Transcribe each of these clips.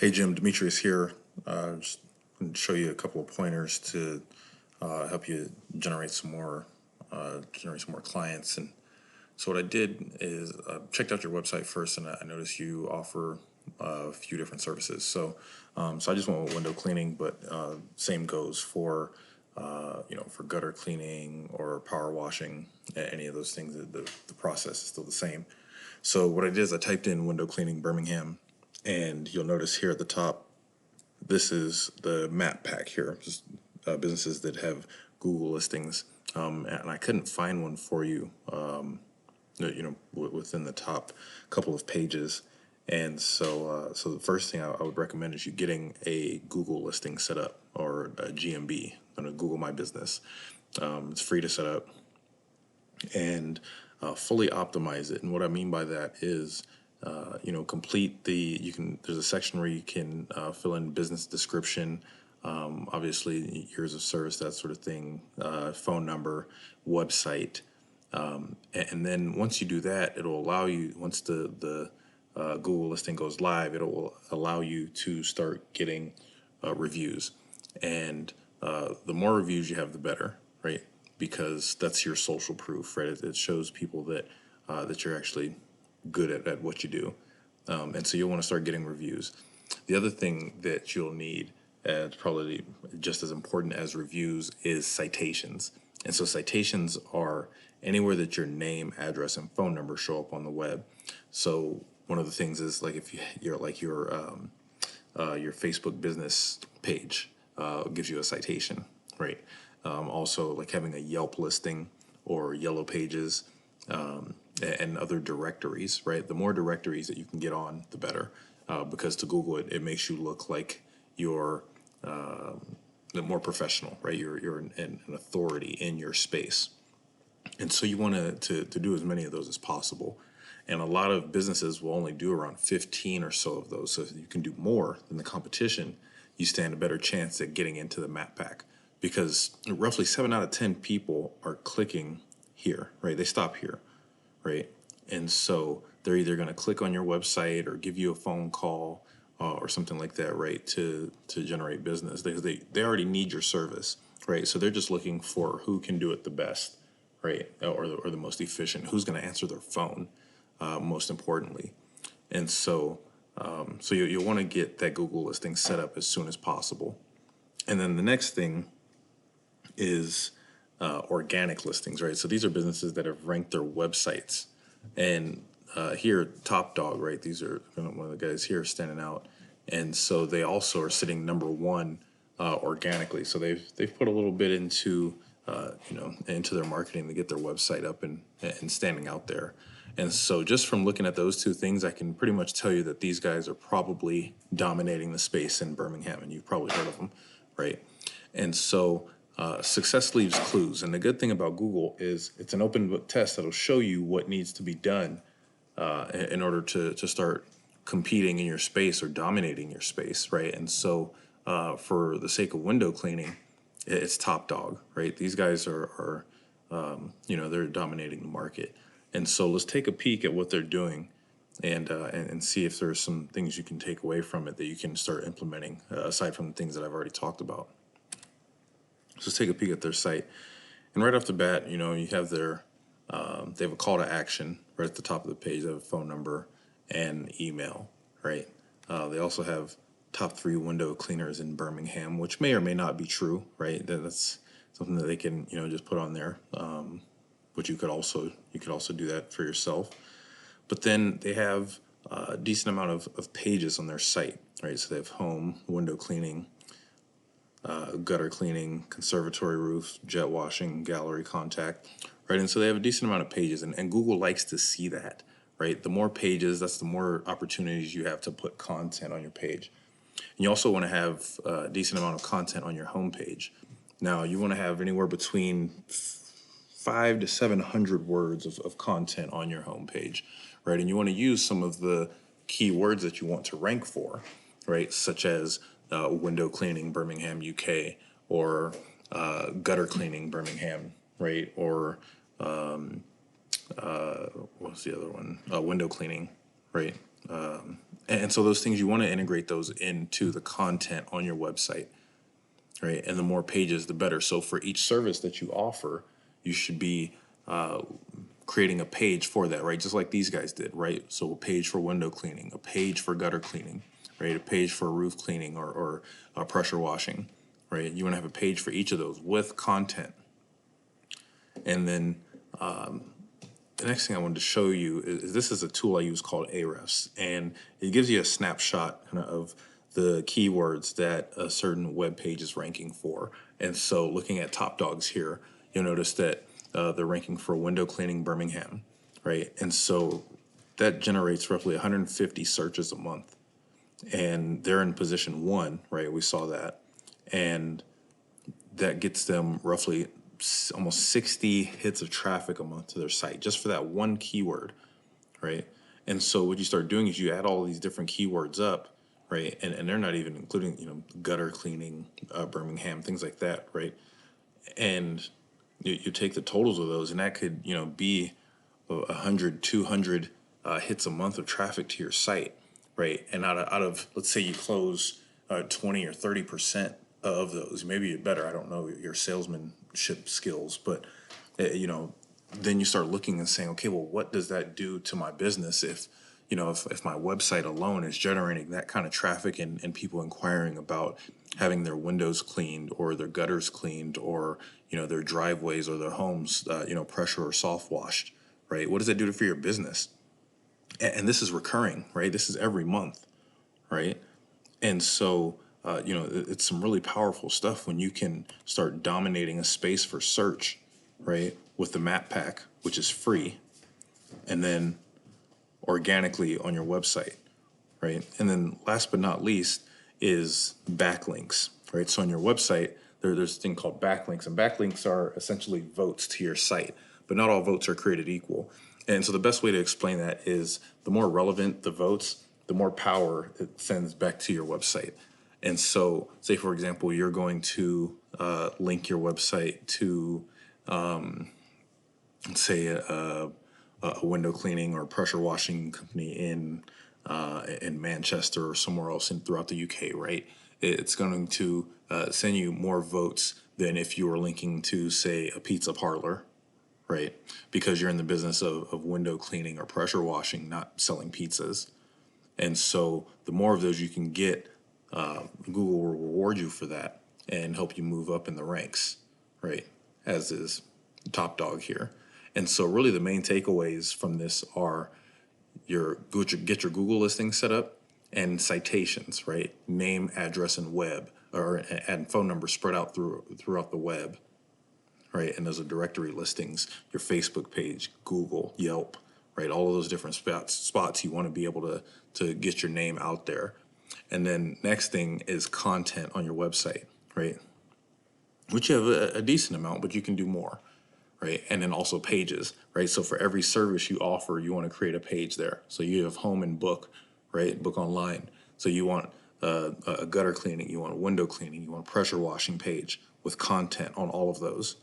Hey Jim, Demetrius here. Just gonna show you a couple of pointers to help you generate some more clients. And so what I did is checked out your website first, and I noticed you offer a few different services. So I just went with window cleaning, but same goes for for gutter cleaning or power washing. Any of those things, the process is still the same. So what I did is I typed in window cleaning Birmingham, and you'll notice here at the top, this is the map pack here, just businesses that have Google listings. And I couldn't find one for you, within the top couple of pages. And so the first thing I would recommend is you getting a Google listing set up, or a GMB, Google My Business. It's free to set up and fully optimize it. And what I mean by that is, complete there's a section where you can fill in business description, obviously years of service, that sort of thing, phone number, website. And then once you do that, it'll allow you, once the Google listing goes live, it will allow you to start getting reviews. And the more reviews you have, the better, right? Because that's your social proof, right? It shows people that you're actually good at what you do. And so you'll want to start getting reviews. The other thing that you'll need, it's probably just as important as reviews, is citations. And so citations are anywhere that your name, address, and phone number show up on the web. So one of the things is, like, if you're like your Facebook business page gives you a citation, right? Also, like having a Yelp listing or Yellow Pages, and other directories, right? The more directories that you can get on, the better, because to Google it makes you look like you're more professional, right? You're an authority in your space, and so you want to do as many of those as possible. And a lot of businesses will only do around 15 or so of those. So if you can do more than the competition, you stand a better chance at getting into the map pack, because roughly 7 out of 10 people are clicking here, right? They stop here, right? And so they're either going to click on your website or give you a phone call, or something like that, right, to generate business. They already need your service, right? So they're just looking for who can do it the best, right, or the most efficient, who's going to answer their phone, most importantly. And so you'll want to get that Google listing set up as soon as possible. And then the next thing is organic listings, right? So these are businesses that have ranked their websites. And here, Top Dog, right? These are one of the guys here standing out. And so they also are sitting number one organically. So they've put a little bit into into their marketing to get their website up and standing out there. And so just from looking at those two things, I can pretty much tell you that these guys are probably dominating the space in Birmingham, and you've probably heard of them, right? And so success leaves clues. And the good thing about Google is it's an open book test that'll show you what needs to be done in order to start competing in your space or dominating your space, right? And so for the sake of window cleaning, it's Top Dog, right? These guys are they're dominating the market. And so let's take a peek at what they're doing, and see if there's some things you can take away from it that you can start implementing, aside from the things that I've already talked about. So let's take a peek at their site. And right off the bat, you have they have a call to action right at the top of the page. They have a phone number and email, right? They also have top 3 window cleaners in Birmingham, which may or may not be true, right? That's something that they can, just put on there. But you could also do that for yourself. But then they have a decent amount of pages on their site, right? So they have home, window cleaning, gutter cleaning, conservatory roof, jet washing, gallery contact, right? And so they have a decent amount of pages, and Google likes to see that, right? The more pages, that's the more opportunities you have to put content on your page. And you also want to have a decent amount of content on your home page. Now, you want to have anywhere between 500 to 700 words of content on your home page, right? And you want to use some of the keywords that you want to rank for, right? Such as window cleaning Birmingham, UK, or gutter cleaning Birmingham, right? Or what's the other one? Window cleaning, right? And so those things, you want to integrate those into the content on your website, right? And the more pages, the better. So for each service that you offer, you should be creating a page for that, right? Just like these guys did, right? So a page for window cleaning, a page for gutter cleaning, right? A page for roof cleaning or pressure washing, right? You want to have a page for each of those with content. And then the next thing I wanted to show you is this is a tool I use called Ahrefs, and it gives you a snapshot of the keywords that a certain web page is ranking for. And so looking at top dogs here, you'll notice that they're ranking for window cleaning Birmingham, right? And so that generates roughly 150 searches a month. And they're in position 1, right? We saw that. And that gets them roughly almost 60 hits of traffic a month to their site just for that one keyword, right? And so what you start doing is you add all these different keywords up, right? And they're not even including, gutter cleaning, Birmingham, things like that, right? And you take the totals of those, and that could, be 100, 200 hits a month of traffic to your site, right? And out of let's say you close 20 or 30% of those, maybe you're better. I don't know your salesmanship skills, but then you start looking and saying, okay, well, what does that do to my business if my website alone is generating that kind of traffic and people inquiring about having their windows cleaned or their gutters cleaned or their driveways or their homes pressure or soft washed, right? What does that do for your business? And this is recurring, right? This is every month, right? And so it's some really powerful stuff when you can start dominating a space for search, right, with the map pack, which is free, and then organically on your website, right? And then last but not least is backlinks, right? So on your website, there's a thing called backlinks, and backlinks are essentially votes to your site, but not all votes are created equal. And so the best way to explain that is the more relevant the votes, the more power it sends back to your website. And so, say for example, you're going to link your website to, say, a window cleaning or pressure washing company in Manchester or somewhere else throughout the UK, right? It's going to send you more votes than if you were linking to, say, a pizza parlor, right? Because you're in the business of window cleaning or pressure washing, not selling pizzas. And so the more of those you can get, Google will reward you for that and help you move up in the ranks, right? As is top dog here. And so really the main takeaways from this are get your Google listing set up and citations, right? Name, address, and web, and phone number spread out throughout the web, right? And those are directory listings, your Facebook page, Google, Yelp, right? All of those different spots you want to be able to get your name out there. And then next thing is content on your website, right? Which you have a decent amount, but you can do more, right? And then also pages, right? So for every service you offer, you want to create a page there. So you have home and book, right? Book online. So you want a gutter cleaning, you want window cleaning, you want a pressure washing page with content on all of those.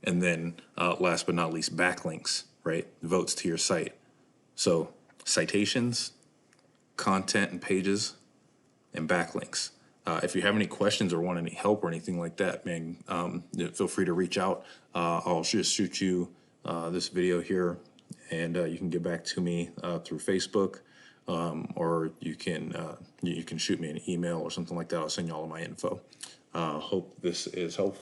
And then last but not least, backlinks, right? Votes to your site. So citations, content and pages, and backlinks. If you have any questions or want any help or anything like that, man, feel free to reach out. I'll just shoot you this video here, and you can get back to me through Facebook, or you can shoot me an email or something like that. I'll send you all of my info. Hope this is helpful.